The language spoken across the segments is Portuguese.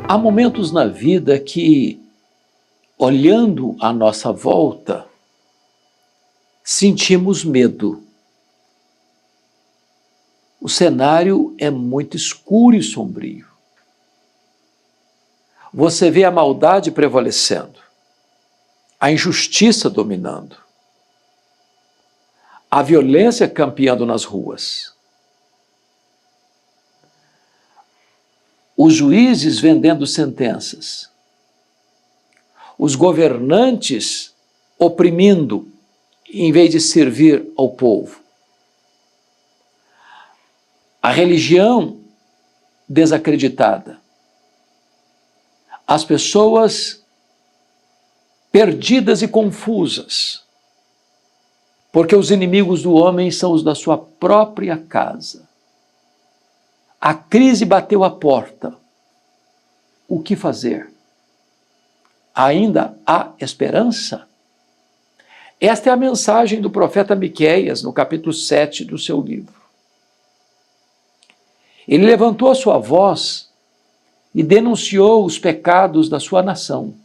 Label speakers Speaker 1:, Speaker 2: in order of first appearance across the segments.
Speaker 1: Há momentos na vida que, olhando à nossa volta, sentimos medo. O cenário é muito escuro e sombrio. Você vê a maldade prevalecendo, a injustiça dominando, a violência campeando nas ruas, os juízes vendendo sentenças, os governantes oprimindo em vez de servir ao povo, a religião desacreditada, as pessoas perdidas e confusas, porque os inimigos do homem são os da sua própria casa. A crise bateu à porta. O que fazer? Ainda há esperança? Esta é a mensagem do profeta Miqueias, no capítulo 7 do seu livro. Ele levantou a sua voz e denunciou os pecados da sua nação.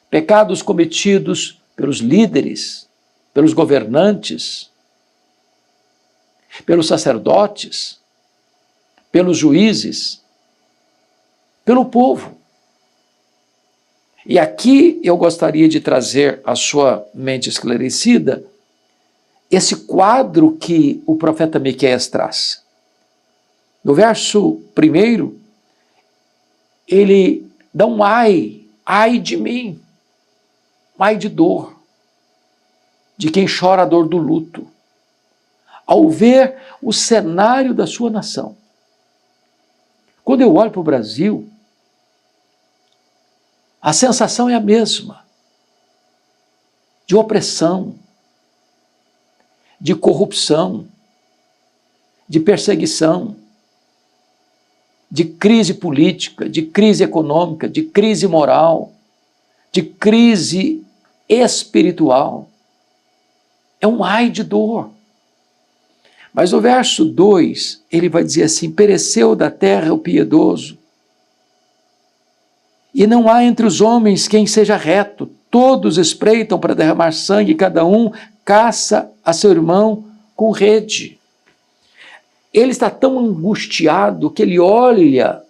Speaker 1: Pecados cometidos pelos líderes, pelos governantes, pelos sacerdotes, pelos juízes, pelo povo. E aqui eu gostaria de trazer à sua mente esclarecida esse quadro que o profeta Miqueias traz. No verso 1, ele dá um ai de mim, ai de dor, de quem chora a dor do luto, ao ver o cenário da sua nação. Quando eu olho para o Brasil, a sensação é a mesma, de opressão, de corrupção, de perseguição, de crise política, de crise econômica, de crise moral, de crise espiritual. É um ai de dor. Mas no verso 2, ele vai dizer assim: pereceu da terra o piedoso, e não há entre os homens quem seja reto. Todos espreitam para derramar sangue, e cada um caça a seu irmão com rede. Ele está tão angustiado que ele olha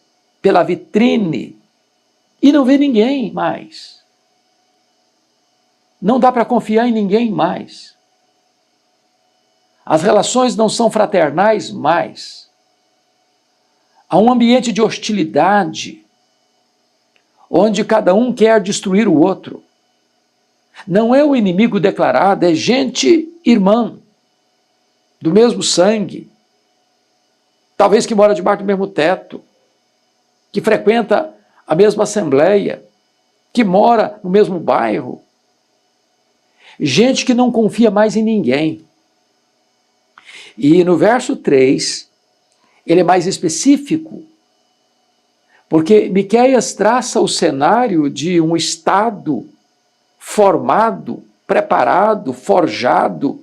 Speaker 1: pela vitrine e não vê ninguém mais. Não dá para confiar em ninguém mais. As relações não são fraternais mais. Há um ambiente de hostilidade, onde cada um quer destruir o outro. Não é o inimigo declarado, é gente irmã, do mesmo sangue, talvez que mora debaixo do mesmo teto, que frequenta a mesma assembleia, que mora no mesmo bairro. Gente que não confia mais em ninguém. E no verso 3, ele é mais específico, porque Miqueias traça o cenário de um Estado formado, preparado, forjado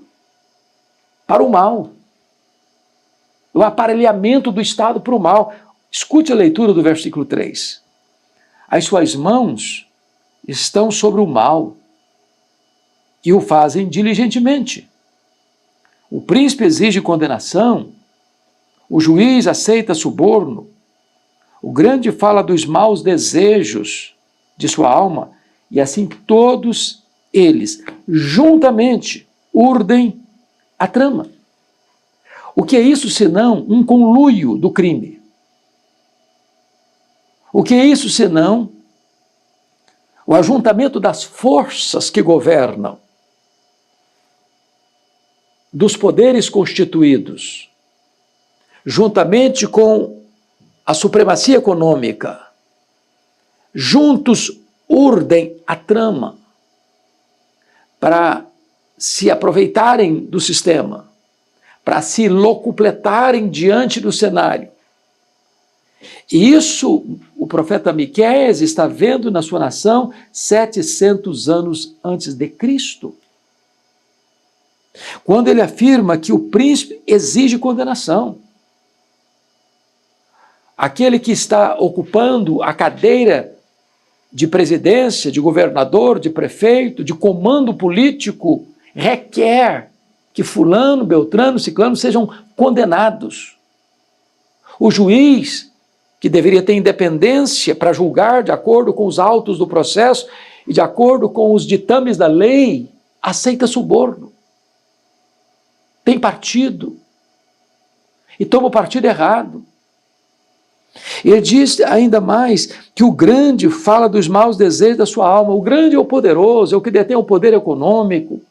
Speaker 1: para o mal. O aparelhamento do Estado para o mal. Escute a leitura do versículo 3. As suas mãos estão sobre o mal e o fazem diligentemente. O príncipe exige condenação, o juiz aceita suborno, o grande fala dos maus desejos de sua alma, e assim todos eles, juntamente, urdem a trama. O que é isso senão um conluio do crime? O que é isso senão o ajuntamento das forças que governam, dos poderes constituídos, juntamente com a supremacia econômica, juntos urdem a trama para se aproveitarem do sistema, para se locupletarem diante do cenário. E isso o profeta Miqueias está vendo na sua nação 700 anos antes de Cristo. Quando ele afirma que o príncipe exige condenação. aquele que está ocupando a cadeira de presidência, de governador, de prefeito, de comando político, requer que fulano, beltrano, ciclano sejam condenados. O juiz, que deveria ter independência para julgar de acordo com os autos do processo e de acordo com os ditames da lei, aceita suborno. Tem partido. E toma o partido errado. Ele diz ainda mais que o grande fala dos maus desejos da sua alma. O grande é o poderoso, é o que detém o poder econômico.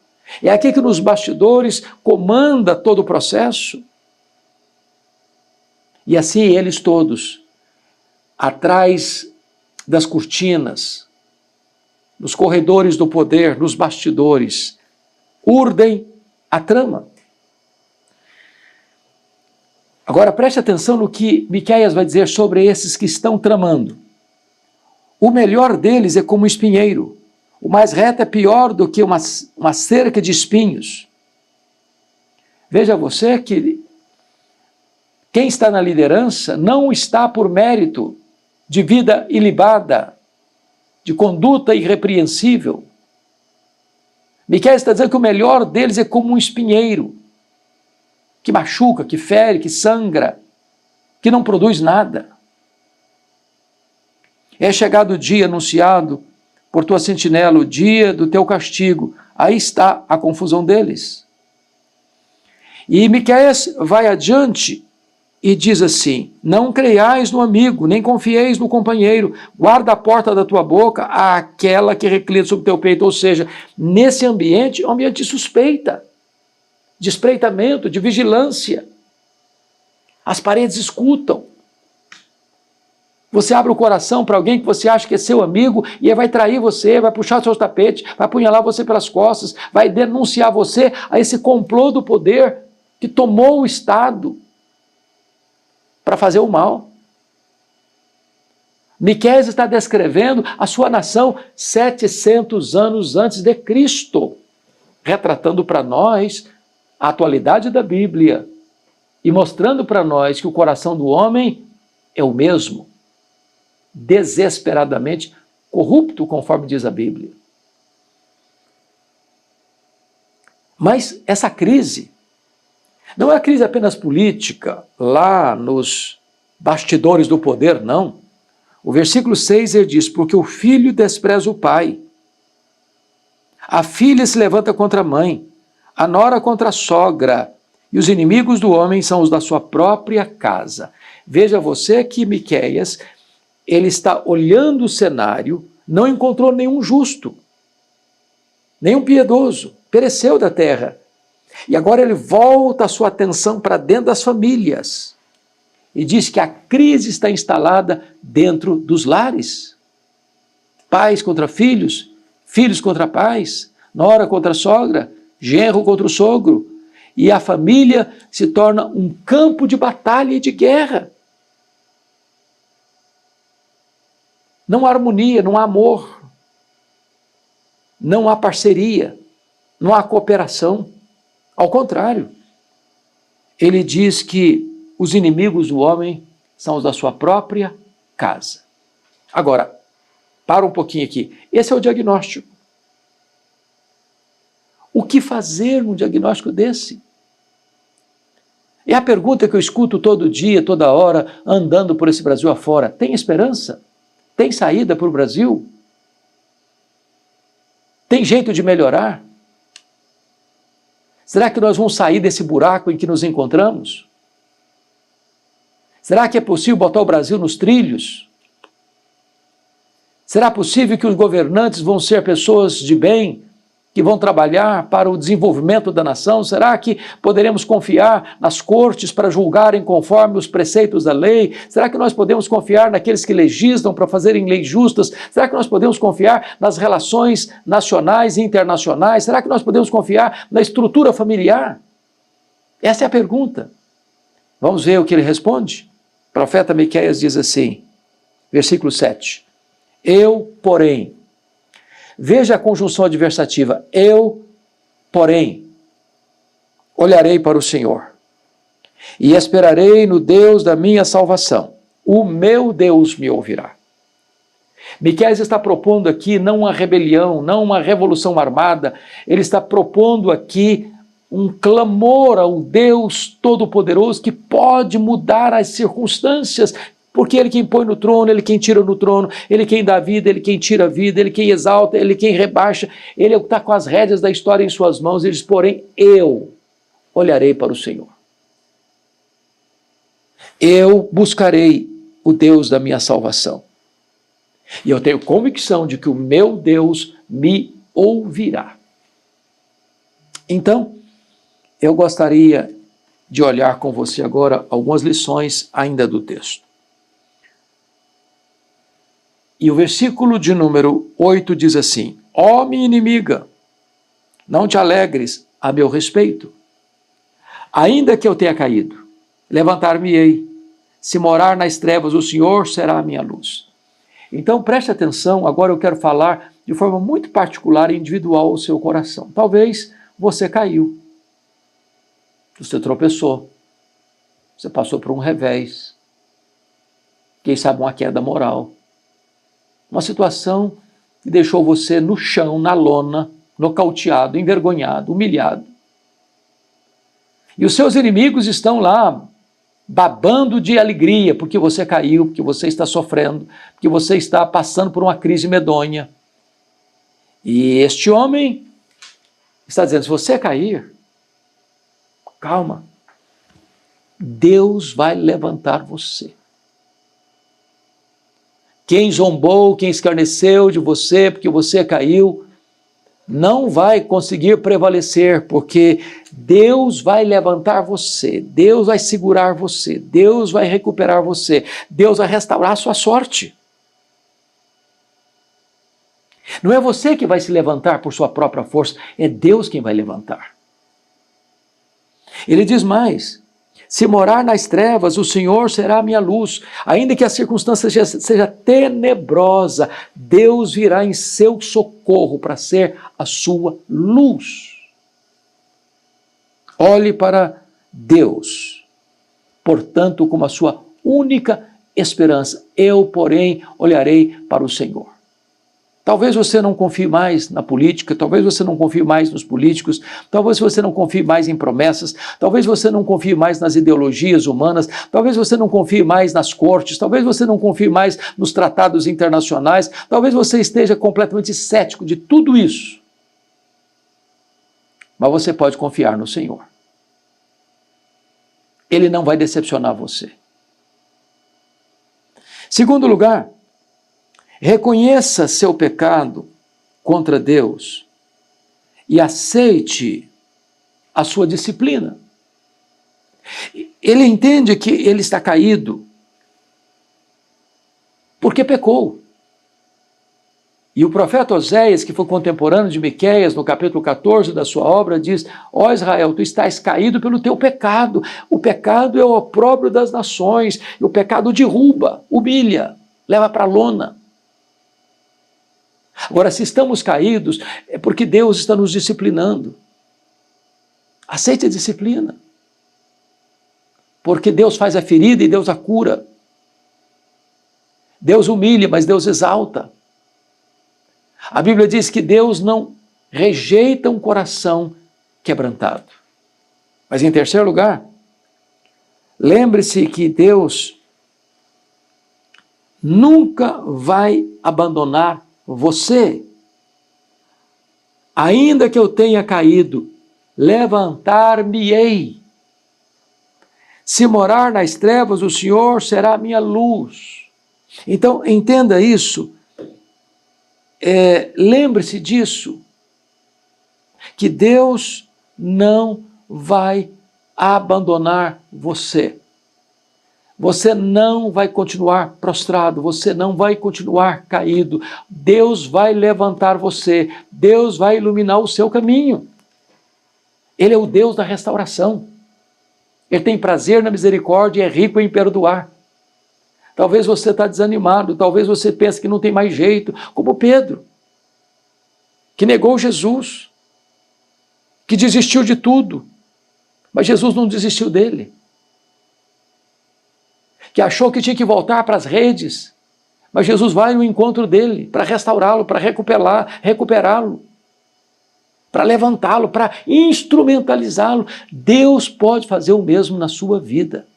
Speaker 1: É aquele que nos bastidores comanda todo o processo. E assim eles todos, atrás das cortinas, nos corredores do poder, nos bastidores, urdem a trama. Agora preste atenção no que Miqueias vai dizer sobre esses que estão tramando. O melhor deles é como um espinheiro. O mais reto é pior do que uma cerca de espinhos. Veja você que quem está na liderança não está por mérito de vida ilibada, de conduta irrepreensível. Miqueias está dizendo que o melhor deles é como um espinheiro, que machuca, que fere, que sangra, que não produz nada. É chegado o dia anunciado por tua sentinela, o dia do teu castigo. Aí está a confusão deles. E Miqueias vai adiante e diz assim: não creiais no amigo, nem confieis no companheiro, guarda a porta da tua boca àquela que reclina sobre o teu peito. Ou seja, nesse ambiente, é um ambiente de suspeita, de espreitamento, de vigilância. As paredes escutam. Você abre o coração para alguém que você acha que é seu amigo e ele vai trair você, vai puxar seus tapetes, vai apunhalar você pelas costas, vai denunciar você a esse complô do poder que tomou o Estado para fazer o mal. Miqueias está descrevendo a sua nação 700 anos antes de Cristo, retratando para nós a atualidade da Bíblia e mostrando para nós que o coração do homem é o mesmo, desesperadamente corrupto, conforme diz a Bíblia. Mas essa crise não é uma crise apenas política, lá nos bastidores do poder, não. O versículo 6 ele diz: porque o filho despreza o pai, a filha se levanta contra a mãe, a nora contra a sogra, e os inimigos do homem são os da sua própria casa. Veja você que Miqueias, ele está olhando o cenário, não encontrou nenhum justo, nenhum piedoso, pereceu da terra. E agora ele volta a sua atenção para dentro das famílias e diz que a crise está instalada dentro dos lares. Pais contra filhos, filhos contra pais, nora contra sogra, genro contra o sogro. E a família se torna um campo de batalha e de guerra. Não há harmonia, não há amor, não há parceria, não há cooperação. Ao contrário, ele diz que os inimigos do homem são os da sua própria casa. Agora, para um pouquinho aqui. Esse é o diagnóstico. O que fazer num diagnóstico desse? É a pergunta que eu escuto todo dia, toda hora, andando por esse Brasil afora. Tem esperança? Tem saída para o Brasil? Tem jeito de melhorar? Será que nós vamos sair desse buraco em que nos encontramos? Será que é possível botar o Brasil nos trilhos? Será possível que os governantes vão ser pessoas de bem, que vão trabalhar para o desenvolvimento da nação? Será que poderemos confiar nas cortes para julgarem conforme os preceitos da lei? Será que nós podemos confiar naqueles que legislam para fazerem leis justas? Será que nós podemos confiar nas relações nacionais e internacionais? Será que nós podemos confiar na estrutura familiar? Essa é a pergunta. Vamos ver o que ele responde? O profeta Miqueias diz assim, versículo 7. Eu, porém, veja a conjunção adversativa, eu, porém, olharei para o Senhor e esperarei no Deus da minha salvação. o meu Deus me ouvirá. Miqueias está propondo aqui não uma rebelião, não uma revolução armada, ele está propondo aqui um clamor ao Deus Todo-Poderoso que pode mudar as circunstâncias, porque Ele quem põe no trono, Ele quem tira no trono, Ele quem dá vida, Ele quem tira a vida, Ele quem exalta, Ele quem rebaixa, Ele está com as rédeas da história em suas mãos. Ele diz, porém, eu olharei para o Senhor. Eu buscarei o Deus da minha salvação. E eu tenho convicção de que o meu Deus me ouvirá. Então, eu gostaria de olhar com você agora algumas lições ainda do texto. E o versículo de número 8 diz assim: ó minha inimiga, não te alegres a meu respeito. Ainda que eu tenha caído, levantar-me-ei. Se morar nas trevas, o Senhor será a minha luz. Então preste atenção, agora eu quero falar de forma muito particular e individual ao seu coração. Talvez você caiu, você tropeçou, você passou por um revés, quem sabe uma queda moral, uma situação que deixou você no chão, na lona, nocauteado, envergonhado, humilhado. E os seus inimigos estão lá babando de alegria porque você caiu, porque você está sofrendo, porque você está passando por uma crise medonha. E este homem está dizendo, se você cair, calma, Deus vai levantar você. Quem zombou, quem escarneceu de você porque você caiu, não vai conseguir prevalecer, porque Deus vai levantar você, Deus vai segurar você, Deus vai recuperar você, Deus vai restaurar a sua sorte. Não é você que vai se levantar por sua própria força, é Deus quem vai levantar. Ele diz mais, se morar nas trevas, o Senhor será a minha luz. Ainda que a circunstância seja tenebrosa, Deus virá em seu socorro para ser a sua luz. Olhe para Deus, portanto, como a sua única esperança. Eu, porém, olharei para o Senhor. Talvez você não confie mais na política, talvez você não confie mais nos políticos, talvez você não confie mais em promessas, talvez você não confie mais nas ideologias humanas, talvez você não confie mais nas cortes, talvez você não confie mais nos tratados internacionais, talvez você esteja completamente cético de tudo isso. Mas você pode confiar no Senhor. Ele não vai decepcionar você. Segundo lugar, reconheça seu pecado contra Deus e aceite a sua disciplina. Ele entende que ele está caído porque pecou. E o profeta Oséias, que foi contemporâneo de Miqueias, no capítulo 14 da sua obra, diz, ó Israel, tu estás caído pelo teu pecado. O pecado é o opróbrio das nações, e o pecado derruba, humilha, leva para a lona. Agora, se estamos caídos, é porque Deus está nos disciplinando. Aceite a disciplina. Porque Deus faz a ferida e Deus a cura. Deus humilha, mas Deus exalta. A Bíblia diz que Deus não rejeita um coração quebrantado. Mas em terceiro lugar, lembre-se que Deus nunca vai abandonar você. Ainda que eu tenha caído, levantar-me-ei. Se morar nas trevas, o Senhor será a minha luz. Então, entenda isso. Lembre-se disso, que Deus não vai abandonar você. Você não vai continuar prostrado, você não vai continuar caído. Deus vai levantar você, Deus vai iluminar o seu caminho. Ele é o Deus da restauração. Ele tem prazer na misericórdia e é rico em perdoar. Talvez você está desanimado, talvez você pense que não tem mais jeito, como Pedro, que negou Jesus, que desistiu de tudo, mas Jesus não desistiu dele. que achou que tinha que voltar para as redes, mas Jesus vai no encontro dele para restaurá-lo, para recuperá-lo, para levantá-lo, para instrumentalizá-lo. Deus pode fazer o mesmo na sua vida.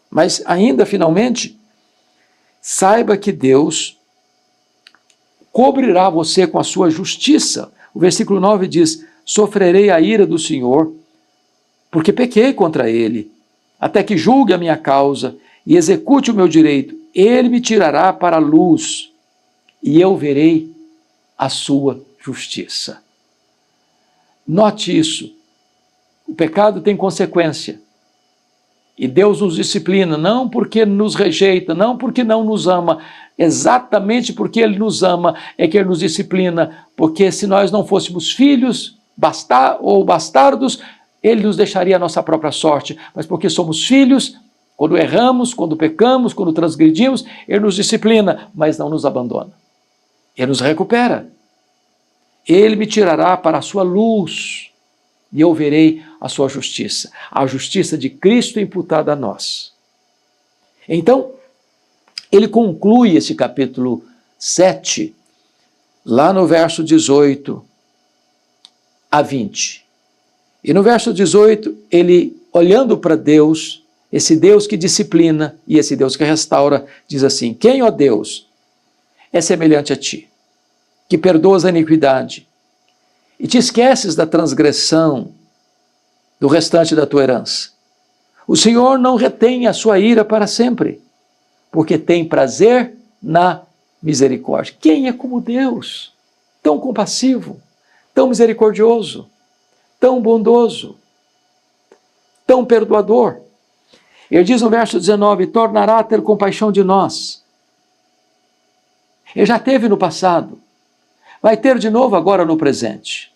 Speaker 1: Mas ainda, finalmente, saiba que Deus cobrirá você com a sua justiça. O versículo 9 diz: sofrerei a ira do Senhor, porque pequei contra ele, até que julgue a minha causa e execute o meu direito. Ele me tirará para a luz, e eu verei a sua justiça. Note isso. O pecado tem consequência. E Deus nos disciplina, não porque nos rejeita, não porque não nos ama, exatamente porque Ele nos ama é que Ele nos disciplina, porque se nós não fôssemos filhos ou bastardos, Ele nos deixaria a nossa própria sorte, mas porque somos filhos, quando erramos, quando pecamos, quando transgredimos, Ele nos disciplina, mas não nos abandona. Ele nos recupera. Ele me tirará para a sua luz, e eu verei a sua justiça, a justiça de Cristo imputada a nós. Então, ele conclui esse capítulo 7, lá no verso 18 a 20. E no verso 18, ele, olhando para Deus, esse Deus que disciplina e esse Deus que restaura, diz assim: quem, ó Deus, é semelhante a ti, que perdoas a iniquidade e te esqueces da transgressão do restante da tua herança? O Senhor não retém a sua ira para sempre, porque tem prazer na misericórdia. Quem é como Deus? Tão compassivo, tão misericordioso, tão bondoso, tão perdoador. Ele diz no verso 19: tornará a ter compaixão de nós. Ele já teve no passado, vai ter de novo agora no presente.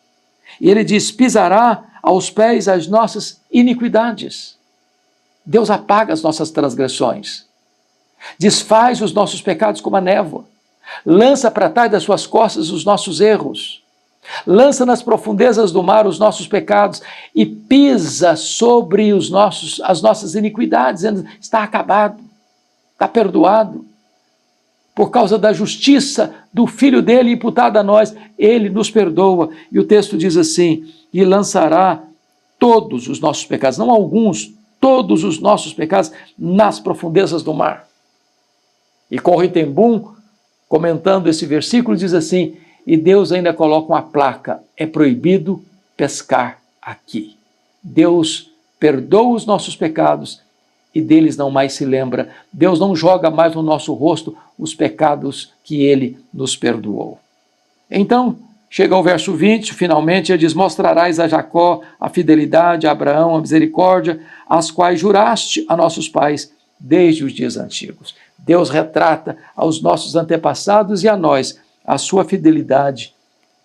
Speaker 1: E ele diz: pisará aos pés as nossas iniquidades. Deus apaga as nossas transgressões, desfaz os nossos pecados como a névoa, lança para trás das suas costas os nossos erros, lança nas profundezas do mar os nossos pecados e pisa sobre as nossas iniquidades, dizendo: está acabado, está perdoado. Por causa da justiça do Filho dele imputada a nós, ele nos perdoa. E o texto diz assim: e lançará todos os nossos pecados, não alguns, todos os nossos pecados, nas profundezas do mar. E Corrie ten Boom, comentando esse versículo, diz assim: e Deus ainda coloca uma placa: é proibido pescar aqui. Deus perdoa os nossos pecados e deles não mais se lembra. Deus não joga mais no nosso rosto os pecados que Ele nos perdoou. Então, chega ao verso 20, finalmente, ele diz: mostrarás a Jacó a fidelidade, a Abraão a misericórdia, as quais juraste a nossos pais desde os dias antigos. Deus retrata aos nossos antepassados e a nós a sua fidelidade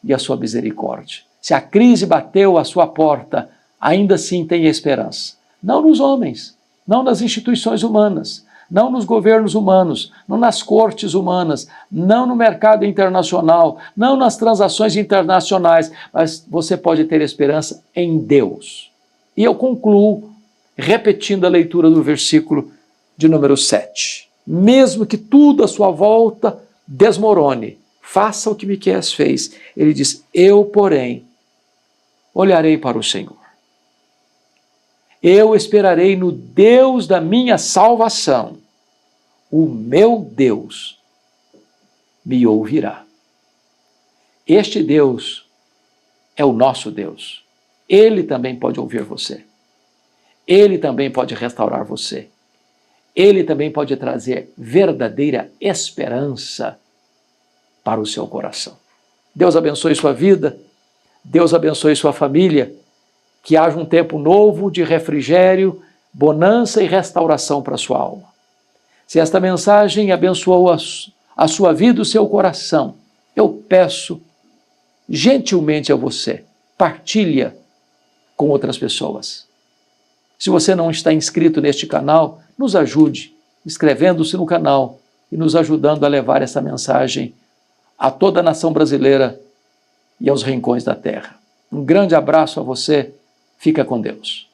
Speaker 1: e a sua misericórdia. Se a crise bateu à sua porta, ainda assim tem esperança. Não nos homens, não nas instituições humanas, não nos governos humanos, não nas cortes humanas, não no mercado internacional, não nas transações internacionais, mas você pode ter esperança em Deus. E eu concluo repetindo a leitura do versículo de número 7. Mesmo que tudo à sua volta desmorone, faça o que Miqueias fez. Ele diz: eu, porém, olharei para o Senhor. Eu esperarei no Deus da minha salvação. O meu Deus me ouvirá. Este Deus é o nosso Deus. Ele também pode ouvir você. Ele também pode restaurar você. Ele também pode trazer verdadeira esperança para o seu coração. Deus abençoe sua vida. Deus abençoe sua família. Que haja um tempo novo de refrigério, bonança e restauração para a sua alma. Se esta mensagem abençoou a sua vida, o seu coração, eu peço gentilmente a você, partilha com outras pessoas. Se você não está inscrito neste canal, nos ajude inscrevendo-se no canal e nos ajudando a levar essa mensagem a toda a nação brasileira e aos rincões da terra. Um grande abraço a você. Fica com Deus.